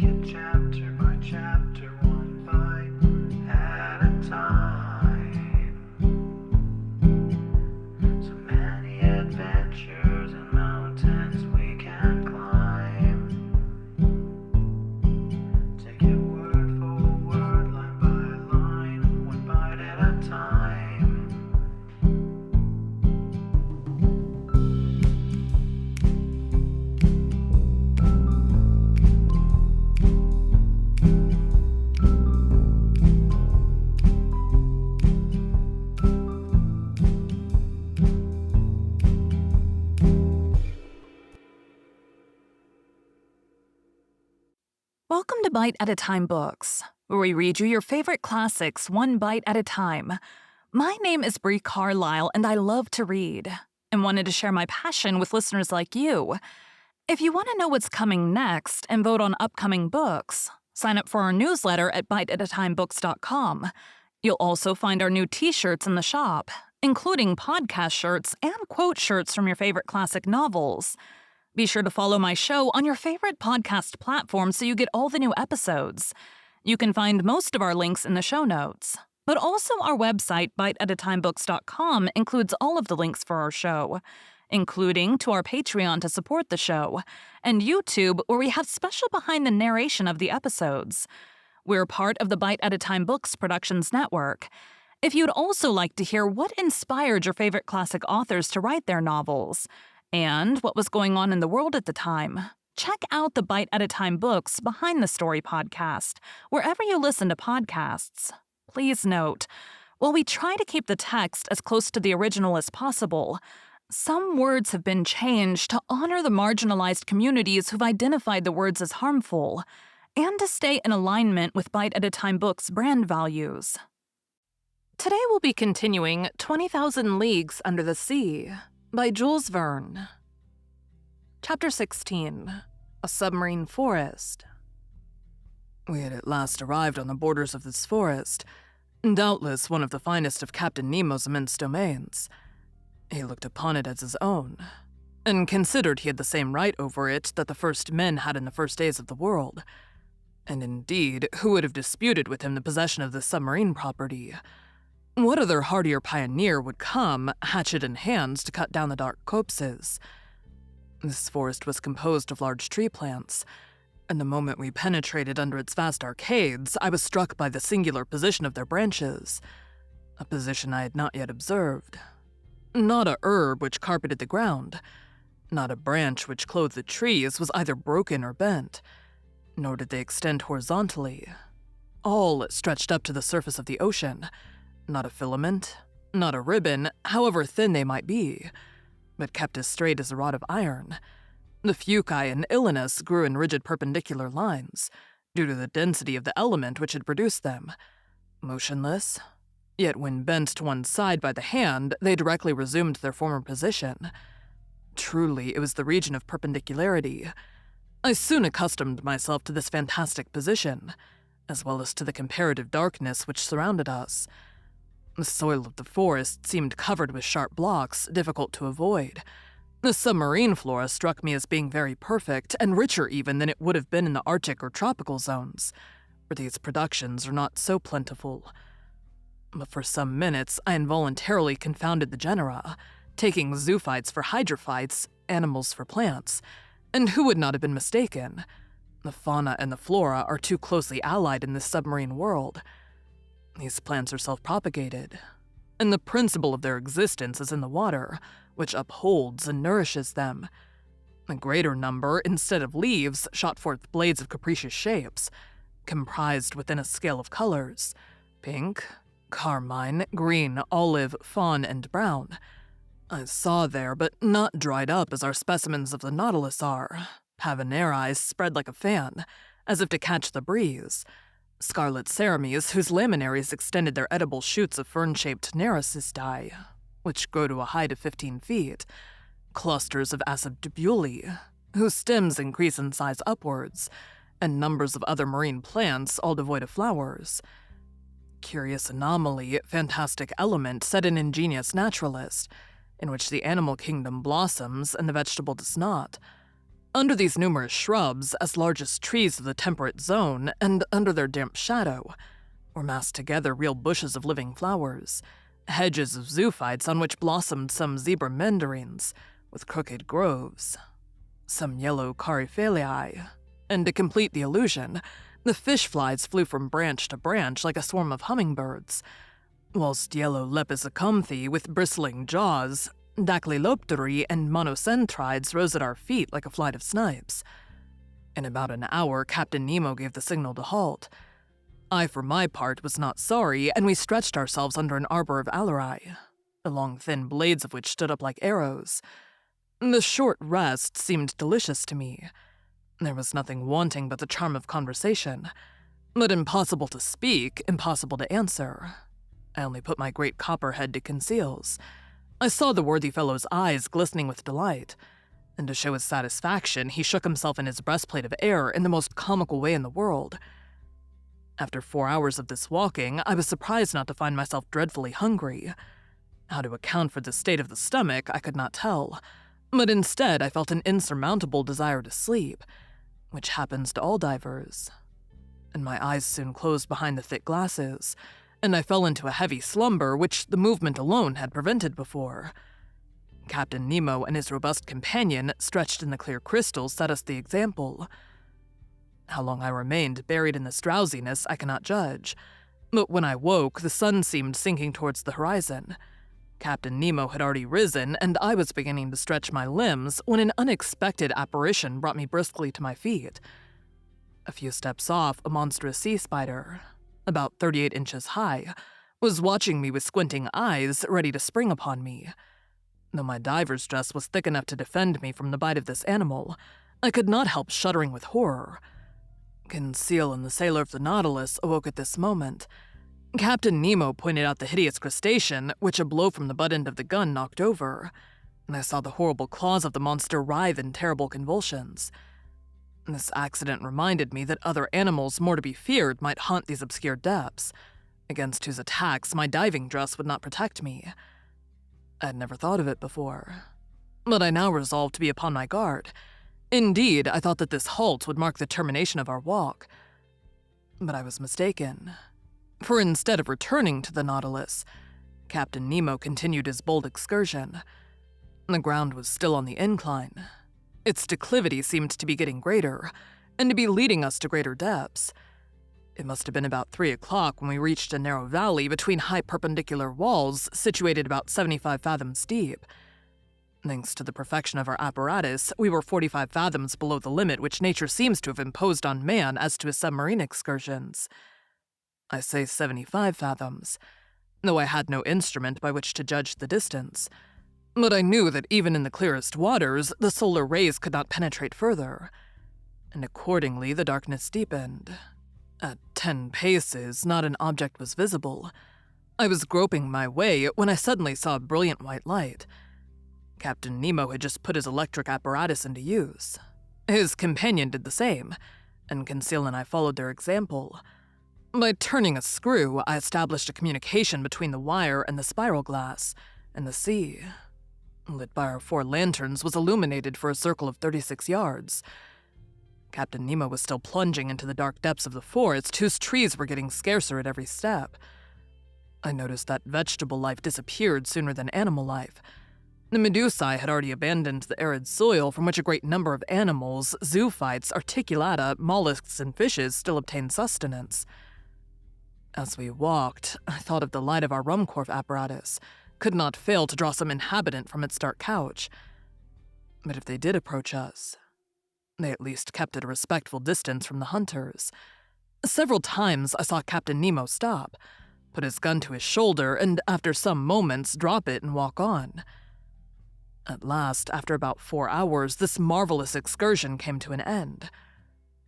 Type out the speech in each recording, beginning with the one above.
it chapter by chapter, one bite at a time. So many adventures and mountains we can climb. Take it word for word, line by line, one bite at a time. Welcome to Bite at a Time Books, where we read you your favorite classics one bite at a time. My name is Bree Carlile, and I love to read, and wanted to share my passion with listeners like you. If you want to know what's coming next and vote on upcoming books, sign up for our newsletter at biteatatimebooks.com. You'll also find our new t-shirts in the shop, including podcast shirts and quote shirts from your favorite classic novels. Be sure to follow my show on your favorite podcast platform so you get all the new episodes. You can find most of our links in the show notes. But also our website, biteatatimebooks.com, includes all of the links for our show, including to our Patreon to support the show, and YouTube, where we have special behind the narration of the episodes. We're part of the Bite at a Time Books Productions Network. If you'd also like to hear what inspired your favorite classic authors to write their novels, and what was going on in the world at the time, check out the Bite at a Time Books Behind the Story podcast, wherever you listen to podcasts. Please note, while we try to keep the text as close to the original as possible, some words have been changed to honor the marginalized communities who've identified the words as harmful, and to stay in alignment with Bite at a Time Books' brand values. Today we'll be continuing 20,000 Leagues Under the Sea by Jules Verne. Chapter 16, A Submarine Forest. We had at last arrived on the borders of this forest, doubtless one of the finest of Captain Nemo's immense domains. He looked upon it as his own, and considered he had the same right over it that the first men had in the first days of the world. And indeed, who would have disputed with him the possession of this submarine property? What other hardier pioneer would come, hatchet in hand, to cut down the dark copses? This forest was composed of large tree plants, and the moment we penetrated under its vast arcades, I was struck by the singular position of their branches, a position I had not yet observed. Not a herb which carpeted the ground, not a branch which clothed the trees was either broken or bent, nor did they extend horizontally. All stretched up to the surface of the ocean, not a filament, not a ribbon, however thin they might be, but kept as straight as a rod of iron. The fuci and ilinus grew in rigid perpendicular lines, due to the density of the element which had produced them. Motionless, yet when bent to one side by the hand, they directly resumed their former position. Truly, it was the region of perpendicularity. I soon accustomed myself to this fantastic position, as well as to the comparative darkness which surrounded us. The soil of the forest seemed covered with sharp blocks, difficult to avoid. The submarine flora struck me as being very perfect, and richer even than it would have been in the Arctic or tropical zones, where these productions are not so plentiful. But for some minutes I involuntarily confounded the genera, taking zoophytes for hydrophytes, animals for plants, and who would not have been mistaken? The fauna and the flora are too closely allied in this submarine world. These plants are self-propagated, and the principle of their existence is in the water, which upholds and nourishes them. A greater number, instead of leaves, shot forth blades of capricious shapes, comprised within a scale of colors: pink, carmine, green, olive, fawn, and brown. I saw there, but not dried up as our specimens of the nautilus are, Pavoneri spread like a fan, as if to catch the breeze. Scarlet cerames, whose laminaries extended their edible shoots of fern-shaped Narcissidae, which grow to a height of 15 feet. Clusters of Acidibuli, whose stems increase in size upwards, and numbers of other marine plants, all devoid of flowers. Curious anomaly, fantastic element, said an ingenious naturalist, in which the animal kingdom blossoms and the vegetable does not. Under these numerous shrubs, as large as trees of the temperate zone, and under their damp shadow, were massed together real bushes of living flowers, hedges of zoophytes on which blossomed some zebra mandarins, with crooked groves, some yellow caryophyllae, and to complete the illusion, the fish flies flew from branch to branch like a swarm of hummingbirds, whilst yellow lepidocanthe with bristling jaws, daclylopteri, and monocentrides rose at our feet like a flight of snipes. In about an hour, Captain Nemo gave the signal to halt. I, for my part, was not sorry, and we stretched ourselves under an arbor of alari, the long thin blades of which stood up like arrows. The short rest seemed delicious to me. There was nothing wanting but the charm of conversation, but impossible to speak, impossible to answer. I only put my great copperhead to conceals. I saw the worthy fellow's eyes glistening with delight, and to show his satisfaction, he shook himself in his breastplate of air in the most comical way in the world. After 4 hours of this walking, I was surprised not to find myself dreadfully hungry. How to account for the state of the stomach, I could not tell, but instead I felt an insurmountable desire to sleep, which happens to all divers. And my eyes soon closed behind the thick glasses, and I fell into a heavy slumber which the movement alone had prevented before. Captain Nemo and his robust companion, stretched in the clear crystal, set us the example. How long I remained buried in this drowsiness I cannot judge, but when I woke, the sun seemed sinking towards the horizon. Captain Nemo had already risen, and I was beginning to stretch my limbs when an unexpected apparition brought me briskly to my feet. A few steps off, a monstrous sea spider, about 38 inches high, was watching me with squinting eyes, ready to spring upon me. Though my diver's dress was thick enough to defend me from the bite of this animal, I could not help shuddering with horror. Conseil and the sailor of the Nautilus awoke at this moment. Captain Nemo pointed out the hideous crustacean, which a blow from the butt end of the gun knocked over, and I saw the horrible claws of the monster writhe in terrible convulsions. This accident reminded me that other animals more to be feared might haunt these obscure depths, against whose attacks my diving dress would not protect me. I had never thought of it before, but I now resolved to be upon my guard. Indeed, I thought that this halt would mark the termination of our walk. But I was mistaken, for instead of returning to the Nautilus, Captain Nemo continued his bold excursion. The ground was still on the incline. Its declivity seemed to be getting greater, and to be leading us to greater depths. It must have been about 3 o'clock when we reached a narrow valley between high perpendicular walls situated about 75 fathoms deep. Thanks to the perfection of our apparatus, we were 45 fathoms below the limit which nature seems to have imposed on man as to his submarine excursions. I say 75 fathoms, though I had no instrument by which to judge the distance. But I knew that even in the clearest waters, the solar rays could not penetrate further, and accordingly the darkness deepened. At 10 paces, not an object was visible. I was groping my way when I suddenly saw a brilliant white light. Captain Nemo had just put his electric apparatus into use. His companion did the same, and Conseil and I followed their example. By turning a screw, I established a communication between the wire and the spiral glass, and the sea, lit by our 4 lanterns, was illuminated for a circle of 36 yards. Captain Nemo was still plunging into the dark depths of the forest, whose trees were getting scarcer at every step. I noticed that vegetable life disappeared sooner than animal life. The medusae had already abandoned the arid soil from which a great number of animals, zoophytes, articulata, mollusks, and fishes still obtained sustenance. As we walked, I thought of the light of our Ruhmkorff apparatus, could not fail to draw some inhabitant from its dark couch. But if they did approach us, they at least kept at a respectful distance from the hunters. Several times I saw Captain Nemo stop, put his gun to his shoulder, and after some moments drop it and walk on. At last, after about 4 hours, this marvelous excursion came to an end.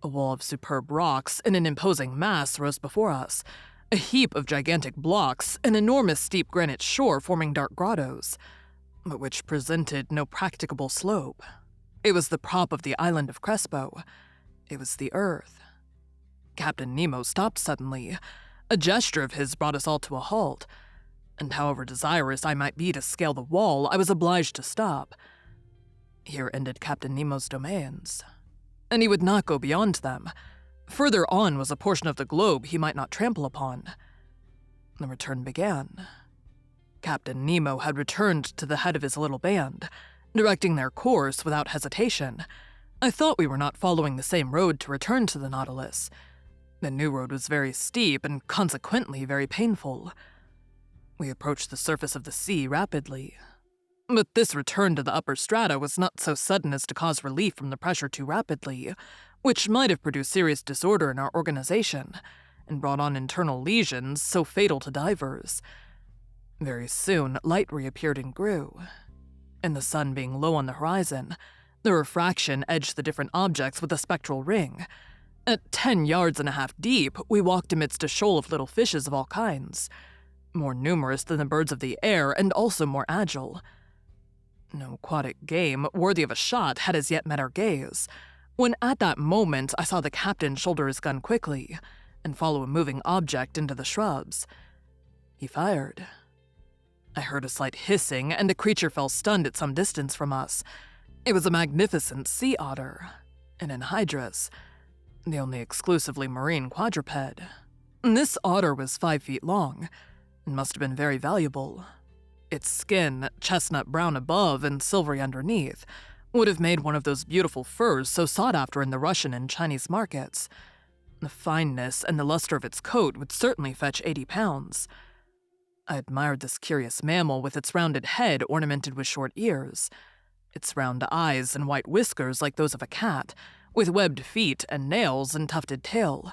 A wall of superb rocks in an imposing mass rose before us, a heap of gigantic blocks, an enormous steep granite shore forming dark grottos, but which presented no practicable slope. It was the prop of the island of Crespo. It was the earth. Captain Nemo stopped suddenly. A gesture of his brought us all to a halt, and however desirous I might be to scale the wall, I was obliged to stop. Here ended Captain Nemo's domains, and he would not go beyond them. Further on was a portion of the globe he might not trample upon. The return began. Captain Nemo had returned to the head of his little band, directing their course without hesitation. I thought we were not following the same road to return to the Nautilus. The new road was very steep and consequently very painful. We approached the surface of the sea rapidly. But this return to the upper strata was not so sudden as to cause relief from the pressure too rapidly, which might have produced serious disorder in our organization and brought on internal lesions so fatal to divers. Very soon, light reappeared and grew. And the sun being low on the horizon, the refraction edged the different objects with a spectral ring. At 10 yards and a half deep, we walked amidst a shoal of little fishes of all kinds, more numerous than the birds of the air and also more agile. No aquatic game worthy of a shot had as yet met our gaze, when at that moment I saw the captain shoulder his gun quickly and follow a moving object into the shrubs. He fired. I heard a slight hissing, and the creature fell stunned at some distance from us. It was a magnificent sea otter, an anhydrus, the only exclusively marine quadruped. This otter was 5 feet long, and must have been very valuable. Its skin, chestnut brown above and silvery underneath, would have made one of those beautiful furs so sought after in the Russian and Chinese markets. The fineness and the luster of its coat would certainly fetch 80 pounds. I admired this curious mammal with its rounded head ornamented with short ears, its round eyes and white whiskers like those of a cat, with webbed feet and nails and tufted tail.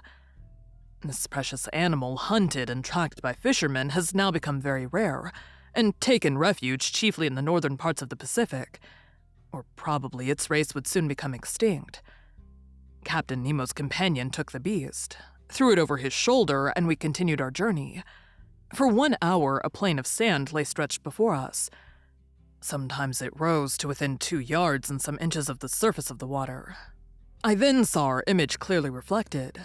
This precious animal, hunted and tracked by fishermen, has now become very rare, and taken refuge chiefly in the northern parts of the Pacific, or probably its race would soon become extinct. Captain Nemo's companion took the beast, threw it over his shoulder, and we continued our journey. For 1 hour, a plain of sand lay stretched before us. Sometimes it rose to within 2 yards and some inches of the surface of the water. I then saw our image clearly reflected.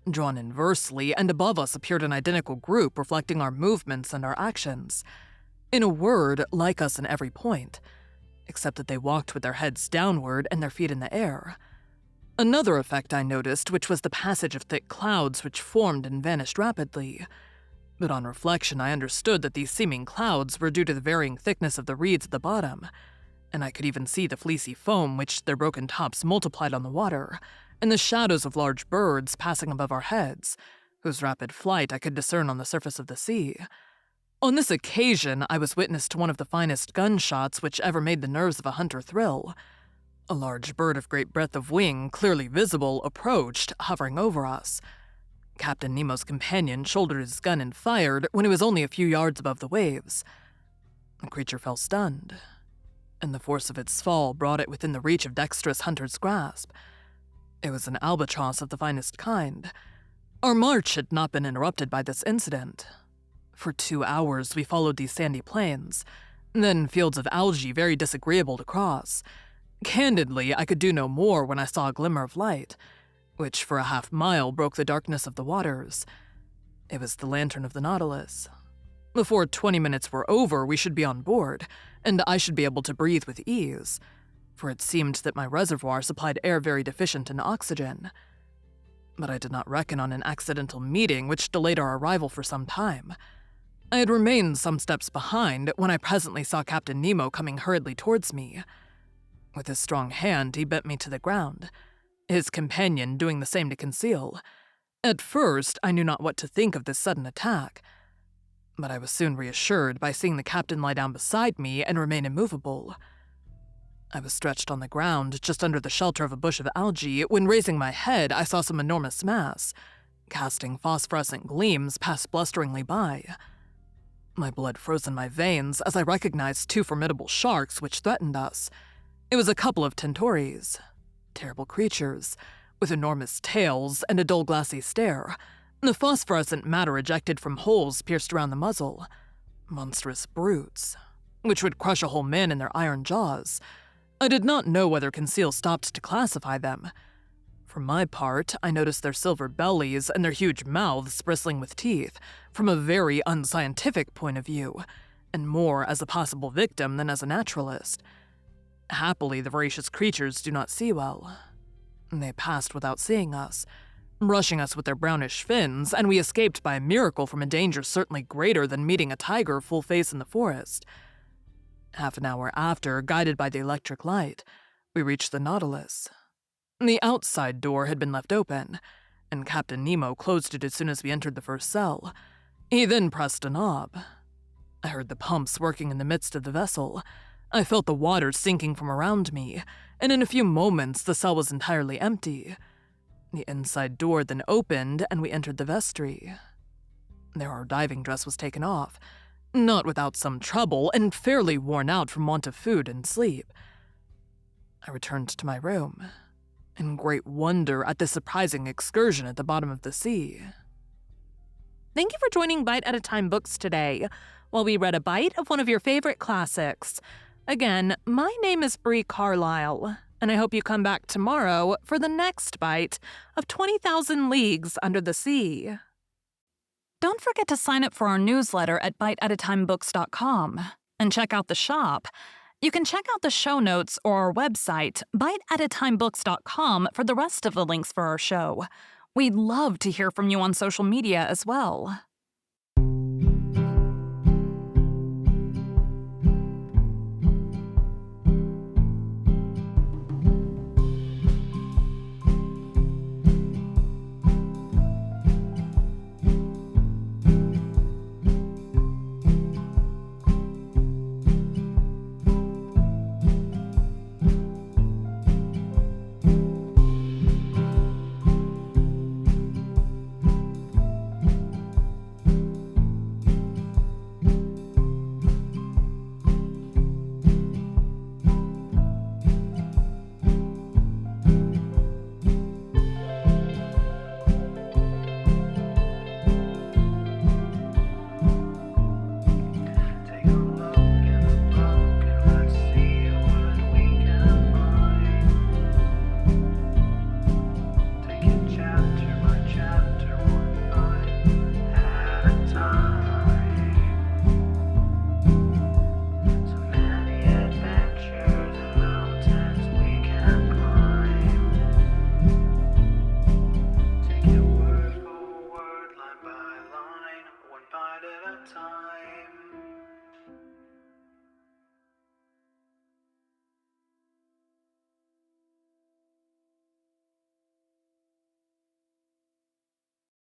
Drawn inversely, and above us appeared an identical group reflecting our movements and our actions. In a word, like us in every point, except that they walked with their heads downward and their feet in the air. Another effect I noticed, which was the passage of thick clouds which formed and vanished rapidly. But on reflection, I understood that these seeming clouds were due to the varying thickness of the reeds at the bottom, and I could even see the fleecy foam which their broken tops multiplied on the water, and the shadows of large birds passing above our heads, whose rapid flight I could discern on the surface of the sea. On this occasion, I was witness to one of the finest gunshots which ever made the nerves of a hunter thrill. A large bird of great breadth of wing, clearly visible, approached, hovering over us. Captain Nemo's companion shouldered his gun and fired when it was only a few yards above the waves. The creature fell stunned, and the force of its fall brought it within the reach of dexterous hunter's grasp. It was an albatross of the finest kind. Our march had not been interrupted by this incident. For 2 hours we followed these sandy plains, then fields of algae very disagreeable to cross. Candidly, I could do no more when I saw a glimmer of light, which for a half-mile broke the darkness of the waters. It was the lantern of the Nautilus. Before 20 minutes were over, we should be on board, and I should be able to breathe with ease, for it seemed that my reservoir supplied air very deficient in oxygen. But I did not reckon on an accidental meeting which delayed our arrival for some time. I had remained some steps behind when I presently saw Captain Nemo coming hurriedly towards me. With his strong hand, he bent me to the ground, his companion doing the same to conceal. At first, I knew not what to think of this sudden attack, but I was soon reassured by seeing the captain lie down beside me and remain immovable. I was stretched on the ground just under the shelter of a bush of algae when, raising my head, I saw some enormous mass, casting phosphorescent gleams, pass blusteringly by. My blood froze in my veins as I recognized 2 formidable sharks which threatened us. It was a couple of Tentories, terrible creatures, with enormous tails and a dull glassy stare, the phosphorescent matter ejected from holes pierced around the muzzle. Monstrous brutes, which would crush a whole man in their iron jaws. I did not know whether Conseil stopped to classify them. For my part, I noticed their silver bellies and their huge mouths bristling with teeth from a very unscientific point of view, and more as a possible victim than as a naturalist. Happily, the voracious creatures do not see well. They passed without seeing us, rushing us with their brownish fins, and we escaped by a miracle from a danger certainly greater than meeting a tiger full face in the forest. Half an hour after, guided by the electric light, we reached the Nautilus. The outside door had been left open, and Captain Nemo closed it as soon as we entered the first cell. He then pressed a knob. I heard the pumps working in the midst of the vessel. I felt the water sinking from around me, and in a few moments the cell was entirely empty. The inside door then opened, and we entered the vestry. There our diving dress was taken off, not without some trouble, and fairly worn out from want of food and sleep. I returned to my room, in great wonder at this surprising excursion at the bottom of the sea. Thank you for joining Bite at a Time Books today, while we read a bite of one of your favorite classics. Again, my name is Bree Carlile, and I hope you come back tomorrow for the next bite of 20,000 Leagues Under the Sea. Don't forget to sign up for our newsletter at biteatatimebooks.com and check out the shop. You can check out the show notes or our website, biteatatimebooks.com, for the rest of the links for our show. We'd love to hear from you on social media as well.